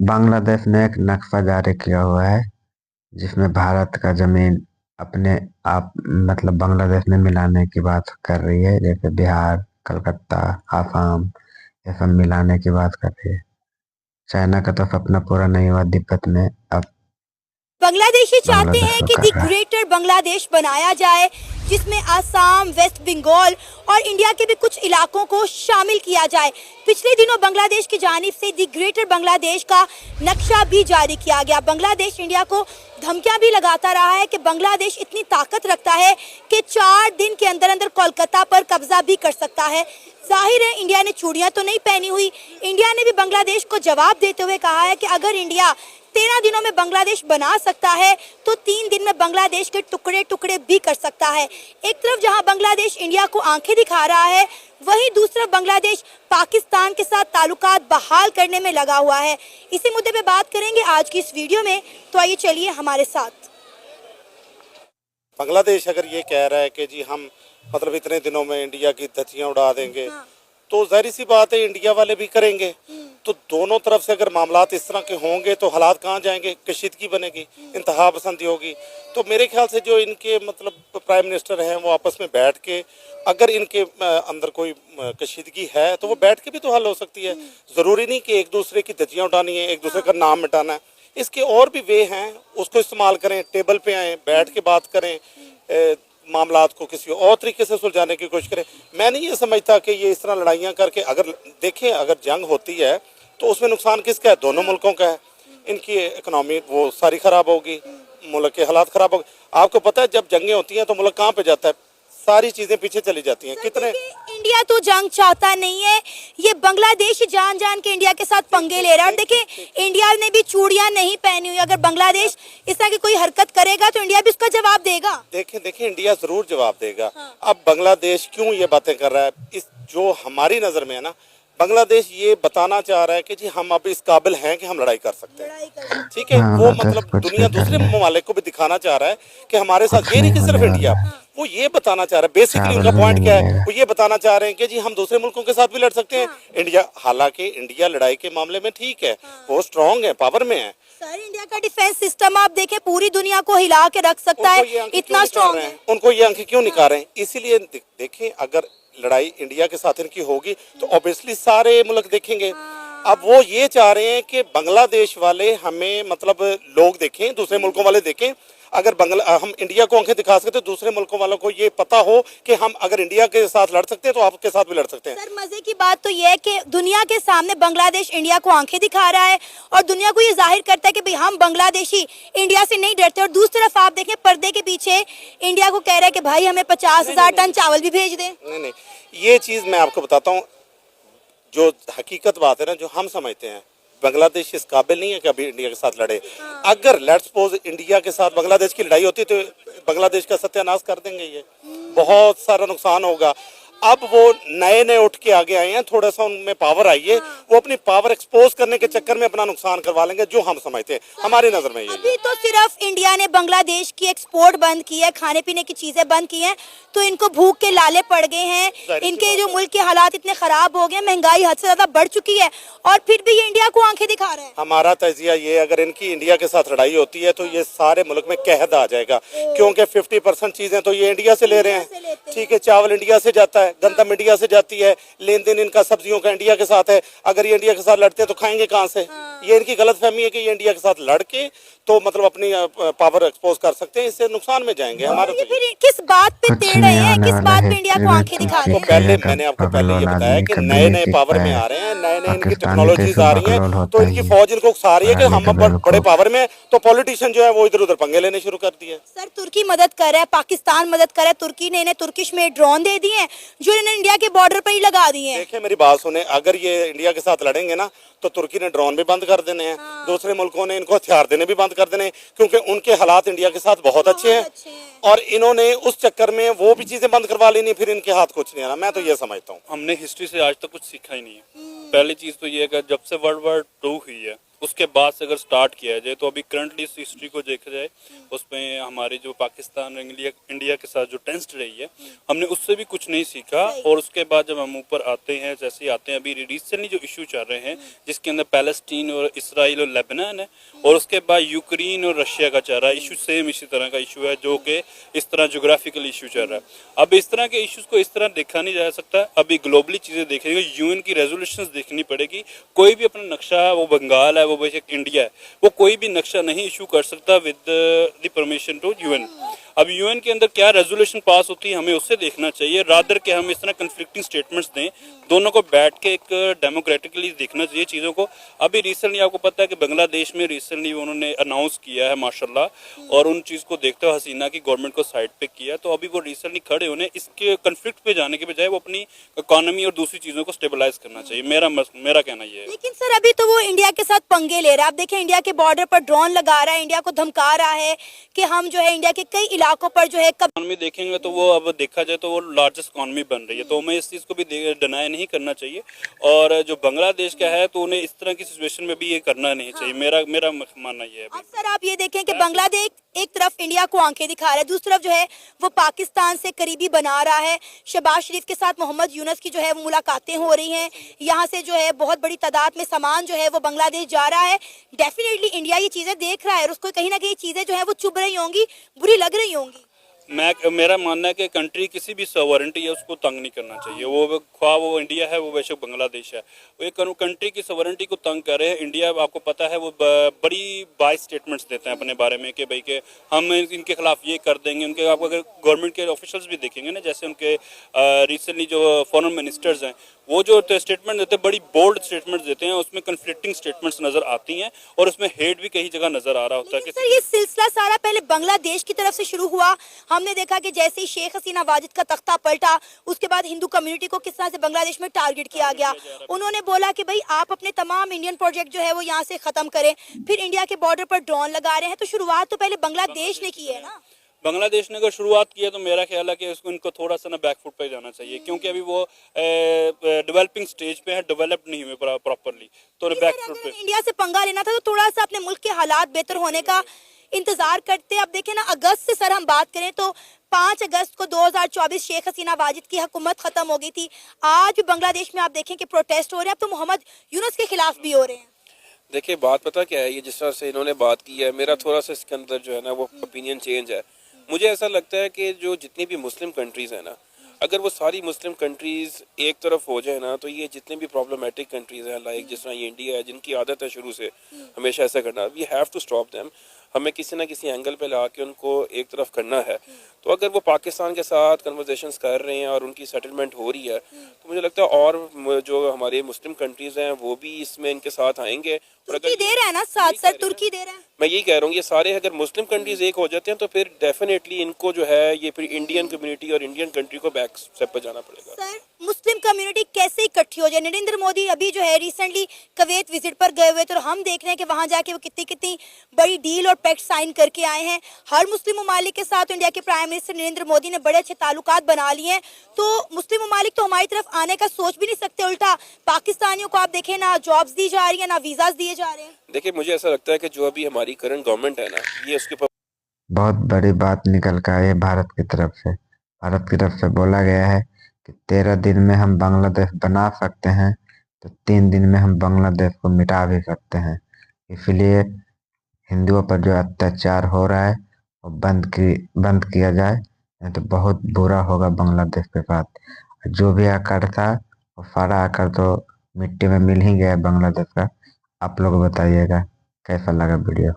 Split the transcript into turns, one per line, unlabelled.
बांग्लादेश ने एक नक्शा जारी किया हुआ है जिसमें भारत का जमीन अपने आप मतलब बांग्लादेश में मिलाने की बात कर रही है। जैसे बिहार, कलकत्ता, आसाम ये सब मिलाने की बात कर रही है। चाइना का तो सपना पूरा नहीं हुआ तिब्बत में, अब
बांग्लादेशी चाहते
बांग्लादेश
हैं
को
कि
कर
दी
रहा है।
ग्रेटर बांग्लादेश बनाया जाए, जिसमें आसाम, वेस्ट बंगाल और इंडिया के भी कुछ इलाकों को शामिल किया जाए। पिछले दिनों बांग्लादेश की जानिब से दी ग्रेटर बांग्लादेश का नक्शा भी जारी किया गया। बांग्लादेश इंडिया को धमकियां भी लगाता रहा है कि बांग्लादेश इतनी ताकत रखता है कि 4 दिन के अंदर अंदर कोलकाता पर कब्जा भी कर सकता है। जाहिर है इंडिया ने चूड़ियां तो नहीं पहनी हुई। इंडिया ने भी बांग्लादेश को जवाब देते हुए कहा है कि अगर इंडिया 13 दिनों में बांग्लादेश बना सकता है तो 3 दिन में बांग्लादेश के टुकड़े टुकड़े भी कर सकता है। एक तरफ जहां बांग्लादेश इंडिया को आंखें दिखा रहा है, वहीं दूसरा बांग्लादेश पाकिस्तान के साथ ताल्लुकात बहाल करने में लगा हुआ है। इसी मुद्दे पे बात करेंगे आज की इस वीडियो में, तो आइए चलिए हमारे साथ।
बांग्लादेश अगर ये कह रहा है कि जी हम मतलब इतने दिनों में इंडिया की धज्जियां उड़ा देंगे, तो जाहिर सी बात है इंडिया वाले भी करेंगे। तो दोनों तरफ से अगर मामलात इस तरह के होंगे तो हालात कहाँ जाएंगे, कशीदगी बनेगी, इंतहा पसंदी होगी। तो मेरे ख्याल से जो इनके मतलब प्राइम मिनिस्टर हैं वो आपस में बैठ के अगर इनके अंदर कोई कशीदगी है तो वो बैठ के भी तो हल हो सकती है। ज़रूरी नहीं कि एक दूसरे की धज्जियां उठानी है, एक दूसरे का नाम मिटाना है। इसके और भी वे हैं, उसको इस्तेमाल करें, टेबल पे आएँ, बैठ के बात करें, मामलात को किसी और तरीके से सुलझाने की कोशिश करें। मैं नहीं ये समझता कि ये इस तरह लड़ाइयाँ करके अगर देखें अगर जंग होती है तो उसमें नुकसान किसका है, दोनों मुल्कों का है। इनकी इकनॉमी वो सारी ख़राब होगी, मुल्क के हालात ख़राब होंगे। आपको पता है जब जंगें होती हैं तो मुल्क कहाँ पे जाता है, सारी चीज़ें पीछे चली जाती हैं। कितने
इंडिया तो जंग चाहता नहीं है, ये बांग्लादेश जान जान के इंडिया के साथ पंगे ले रहा है। और देखिए इंडिया ने भी चूड़ियां नहीं पहनी हुई, अगर बांग्लादेश इस तरह की कोई हरकत करेगा तो इंडिया भी उसका जवाब देगा।
देखें इंडिया ज़रूर जवाब देगा। अब बांग्लादेश क्यों ये बातें कर रहा है, इस जो हमारी नज़र में है ना, बांग्लादेश ये बताना चाह रहा है कि जी हम अब इस काबिल हैं कि हम लड़ाई कर सकते हैं। ठीक है, वो मतलब दुनिया दूसरे ममालिक को भी दिखाना चाह रहा है कि हमारे साथ ये नहीं कि सिर्फ इंडिया, वो ये बताना चाह रहा है। बेसिकली उनका पॉइंट क्या है, वो ये बताना चाह रहे हैं कि जी हम दूसरे मुल्कों के साथ भी लड़ सकते हैं। इंडिया, हालांकि इंडिया लड़ाई के मामले में ठीक है, वो स्ट्रांग है, पावर में है।
सर इंडिया का डिफेंस सिस्टम आप देखें पूरी दुनिया को हिला के रख सकता है, इतना स्ट्रांग है।
उनको ये आंखें क्यों निकाल रहे हैं? इसीलिए देखें अगर लड़ाई इंडिया के साथ इनकी होगी तो ऑब्वियसली सारे मुल्क देखेंगे। अब वो ये चाह रहे हैं कि बांग्लादेश वाले हमें मतलब लोग देखें, दूसरे मुल्कों वाले देखें। अगर हम इंडिया को आंखें दिखा सकते तो दूसरे मुल्कों वालों को ये पता हो कि हम अगर इंडिया के साथ लड़ सकते हैं तो आपके साथ भी लड़ सकते हैं।
सर मजे की बात तो ये है कि दुनिया के सामने बांग्लादेश इंडिया को आंखें दिखा रहा है और दुनिया को ये जाहिर करता है कि भाई हम बांग्लादेशी इंडिया से नहीं डरते। और दूसरी तरफ आप देखें पर्दे के पीछे इंडिया को कह रहा है कि भाई हमें 50,000 टन चावल भी भेज दें।
नहीं, ये चीज़ मैं आपको बताता हूँ, जो हकीकत बात है ना, जो हम समझते हैं बांग्लादेश इस काबिल नहीं है कि अभी इंडिया के साथ लड़े। अगर लेट्स सपोज इंडिया के साथ बांग्लादेश की लड़ाई होती तो बांग्लादेश का सत्यानाश कर देंगे, ये बहुत सारा नुकसान होगा। अब वो नए उठ के आगे आए हैं, थोड़ा सा उनमें पावर आई है, वो अपनी पावर एक्सपोज करने के चक्कर में अपना नुकसान करवा लेंगे, जो हम समझते हैं। हमारी नजर में ये
अभी तो सिर्फ इंडिया ने बांग्लादेश की एक्सपोर्ट बंद की है, खाने पीने की चीजें बंद की हैं, तो इनको भूख के लाले पड़ गए हैं। इनके जो मुल्क के हालात इतने खराब हो गए, महंगाई हद से ज्यादा बढ़ चुकी है और फिर भी ये इंडिया को आंखें दिखा रहे हैं।
हमारा तजिया ये, अगर इनकी इंडिया के साथ लड़ाई होती है तो ये सारे मुल्क में कहद आ जाएगा, क्योंकि 50% चीजें तो ये इंडिया से ले रहे हैं। ठीक है, चावल इंडिया से जाता है, गंदम इंडिया से जाती है, लेन देन इनका सब्जियों का इंडिया के साथ है। अगर ये इंडिया के साथ लड़ते हैं तो खाएंगे कहाँ से? ये इनकी गलत फहमी है कि ये इंडिया के साथ लड़के तो मतलब अपनी पावर एक्सपोज कर सकते हैं, इससे नुकसान में जाएंगे। हमारे
ये फिर किस बात पे तेड़ रहे हैं, किस बात पे इंडिया को आंखें दिखा रहे हैं?
पहले मैंने आपको पहले ये बताया कि नए पावर में आ रहे हैं, नए इनकी टेक्नोलॉजीज आ रही हैं, तो इनकी फौज इनको उकसा रही है कि हम बड़े पावर में, तो पॉलिटिशियन जो है वो इधर उधर पंगे लेने शुरू कर दिए।
सर तुर्की मदद कर रहा है, पाकिस्तान मदद कर रहा है, तुर्की ने इन्हें तुर्किश में ड्रोन दे दिए हैं जो इन्हें इंडिया के बॉर्डर पर ही लगा दिए हैं।
देखिए मेरी बात सुने, अगर ये इंडिया के साथ लड़ेंगे ना तो तुर्की ने ड्रोन भी बंद कर देने हैं, दूसरे मुल्कों ने इनको हथियार देने भी बंद कर देने, क्योंकि उनके हालात इंडिया के साथ बहुत अच्छे हैं और इन्होंने उस चक्कर में वो भी चीजें बंद करवा लेनी, फिर इनके हाथ कुछ नहीं आना। मैं तो ये समझता हूँ
हमने हिस्ट्री से आज तक कुछ सीखा ही नहीं है। पहली चीज तो ये है कि जब से वर्ल्ड वॉर 2 हुई है उसके बाद से अगर स्टार्ट किया जाए तो अभी करंटली इस हिस्ट्री को देखा जाए उसमें हमारी जो पाकिस्तान इंडिया इंडिया के साथ जो टेंस्ड रही है हमने उससे भी कुछ नहीं सीखा। और उसके बाद जब हम ऊपर आते हैं, जैसे ही आते हैं, अभी रिसेंटली जो इशू चल रहे हैं जिसके अंदर पैलेस्टीन और इसराइल और लेबनान है, और उसके बाद यूक्रेन और रशिया का चल रहा है इशू, सेम इसी तरह का इशू है जो कि इस तरह जोग्राफिकल इशू चल रहा है। अब इस तरह के इश्यूज को इस तरह देखा नहीं जा सकता, अभी ग्लोबली चीजें देखेंगे, यूएन की रेजोल्यूशंस देखनी पड़ेगी। कोई भी अपना नक्शा है, वो बंगाल है, वो बेशक इंडिया है, वो कोई भी नक्शा नहीं इशू कर सकता with the permission to UN. अब यूएन के अंदर क्या रेजोल्यूशन पास होती है हमें उससे देखना चाहिए, रादर के हम इस तरह कन्फ्लिक्टिंग स्टेटमेंट्स दें। दोनों को बैठ के एक डेमोक्रेटिकली देखना चाहिए चीज़ों को। अभी रिसेंटली आपको पता है कि बांग्लादेश में रिसेंटली उन्होंने अनाउंस किया है माशाल्लाह, और उन चीज़ को देखते हुए हसीना की गवर्नमेंट को साइड पे किया, तो अभी वो रिसेंटली खड़े होने इसके कन्फ्लिक्ट पे जाने के बजाय वो अपनी इकोनॉमी और दूसरी चीज़ों को स्टेबलाइज करना चाहिए। मेरा कहना ये है।
लेकिन सर अभी तो वो इंडिया के साथ पंगे ले रहा है। आप देखें इंडिया के बॉर्डर पर ड्रोन लगा रहा है, इंडिया को धमका रहा है कि हम जो है इंडिया के कई इलाकों पर जो है
इकॉनमी देखेंगे तो वो अब देखा जाए तो वो लार्जेस्ट इकॉनमी बन रही है, तो हमें इस चीज़ को भी डिनाई नहीं करना चाहिए। और जो बांग्लादेश का है तो उन्हें इस तरह की सिचुएशन में भी ये करना नहीं चाहिए। मेरा मानना ये है।
अब सर आप ये देखें कि बांग्लादेश एक तरफ इंडिया को आंखें दिखा रहा है, दूसरी तरफ जो है वो पाकिस्तान से करीबी बना रहा है। शहबाज शरीफ के साथ मोहम्मद यूनुस की जो है वो मुलाकातें हो रही हैं, यहाँ से जो है बहुत बड़ी तादाद में सामान जो है वो बांग्लादेश जा रहा है। डेफिनेटली इंडिया ये चीजें देख रहा है और उसको कहीं ना कहीं चीजें जो है वो चुभ रही होंगी, बुरी लग रही होंगी।
मेरा मानना है कि कंट्री किसी भी सॉवरेंटी है उसको तंग नहीं करना चाहिए, वो ख्वाह वो इंडिया है वो बेशक बांग्लादेश है, वो एक कंट्री की सॉवरेंटी को तंग कर रहे हैं। इंडिया आपको पता है वो बड़ी बाइस स्टेटमेंट्स देते हैं अपने बारे में कि भाई के हम इनके खिलाफ ये कर देंगे। उनके आप अगर गवर्नमेंट के ऑफिशियल्स भी देखेंगे ना, जैसे उनके रिसेंटली जो फॉरेन मिनिस्टर्स हैं वो जो स्टेटमेंट देते हैं बड़ी बोल्ड स्टेटमेंट्स देते हैं, उसमें कन्फ्लिक्टिंग स्टेटमेंट्स नजर आती हैं और उसमें हेट भी कई जगह नजर आ रहा होता है।
सर ये सिलसिला सारा पहले बांग्लादेश की तरफ से शुरू हुआ। हमने देखा कि जैसे ही शेख हसीना वाजिद का तख्ता पलटा उसके बाद हिंदू कम्युनिटी को किस तरह से बांग्लादेश में टारगेट किया गया। उन्होंने बोला कि भाई आप अपने तमाम इंडियन प्रोजेक्ट जो है वो यहाँ से खत्म करें, फिर इंडिया के बॉर्डर पर ड्रोन लगा रहे हैं। तो शुरुआत तो पहले बांग्लादेश ने की है ना।
बांग्लादेश ने अगर शुरुआत की है तो मेरा ख्याल है कि उसको इनको थोड़ा सा ना बैकफुट पे जाना चाहिए, क्योंकि अभी वो डेवलपिंग स्टेज पे है, डेवलप नहीं हुए प्रॉपरली, तो बैकफुट पे।
इंडिया से पंगा लेना था तो थोड़ा सा अपने मुल्क के हालात बेहतर होने का इंतजार करते। अब देखें ना, अगस्त से सर हम बात करें तो 5 अगस्त को 2024 शेख हसीना वाजिद की हुकूमत खत्म हो गई थी। आज भी बांग्लादेश में आप देखें कि प्रोटेस्ट हो रहे हैं, अब तो मोहम्मद यूनुस के खिलाफ भी हो रहे हैं।
देखिए बात पता क्या है, ये जिस तरह से इन्होंने बात की है, मेरा थोड़ा सा इसके अंदर जो है ना वो ओपिनियन चेंज है। मुझे ऐसा लगता है कि जो जितनी भी मुस्लिम कंट्रीज है ना, अगर वो सारी मुस्लिम कंट्रीज एक तरफ हो जाए ना, तो ये जितने भी प्रॉब्लमेटिक कंट्रीज हैं, लाइक जिस तरह ये इंडिया है जिनकी आदत है शुरू से हमेशा ऐसा करना, we have to stop them. हमें किसी ना किसी एंगल पे ला के उनको एक तरफ करना है। तो अगर वो पाकिस्तान के साथ कन्वर्सेशंस कर रहे हैं और उनकी सेटलमेंट हो रही है, तो मुझे लगता है और जो हमारे मुस्लिम कंट्रीज हैं वो भी इसमें इनके साथ आएंगे।
तुर्की दे रहा है ना साथ, सर तुर्की दे रहा है।
मैं यही कह रहा हूँ, ये सारे अगर मुस्लिम कंट्रीज एक हो जाते हैं तो फिर डेफिनेटली इनको जो है ये फिर इंडियन कम्युनिटी और इंडियन कंट्री को बैक स्टेप पर जाना पड़ेगा।
सर मुस्लिम कम्युनिटी कैसे इकट्ठी हो जाए? नरेंद्र मोदी अभी जो है रिसेंटली कुवैत विजिट पर गए हुए, तो हम देख रहे हैं कि वहां जाके वो कितनी कितनी बड़ी डील और पैक्ट साइन करके आए हैं हर मुस्लिम ममालिक के साथ। इंडिया के प्राइम मिनिस्टर नरेंद्र मोदी ने बड़े अच्छे ताल्लुकात बना लिए हैं, तो मुस्लिम ममालिक तो हमारी तरफ आने का सोच भी नहीं सकते। उल्टा पाकिस्तानियों को आप देखें ना जॉब्स दी जा रही है ना वीजाज दिए जा रहे हैं।
देखिए मुझे ऐसा लगता है कि जो अभी हमारी करंट गवर्नमेंट है ना, ये उसके ऊपर
बहुत बड़ी बात निकल कर आई है भारत की तरफ से। भारत की तरफ से बोला गया है कि 13 दिन में हम बांग्लादेश बना सकते हैं, तो 3 दिन में हम बांग्लादेश को मिटा भी सकते हैं। इसलिए हिंदुओं पर जो अत्याचार हो रहा है वो बंद किया जाए, नहीं तो बहुत बुरा होगा बांग्लादेश के साथ। जो भी आकर था वो सारा आकर तो मिट्टी में मिल ही गया बांग्लादेश का। आप लोग बताइएगा कैसा लगा वीडियो।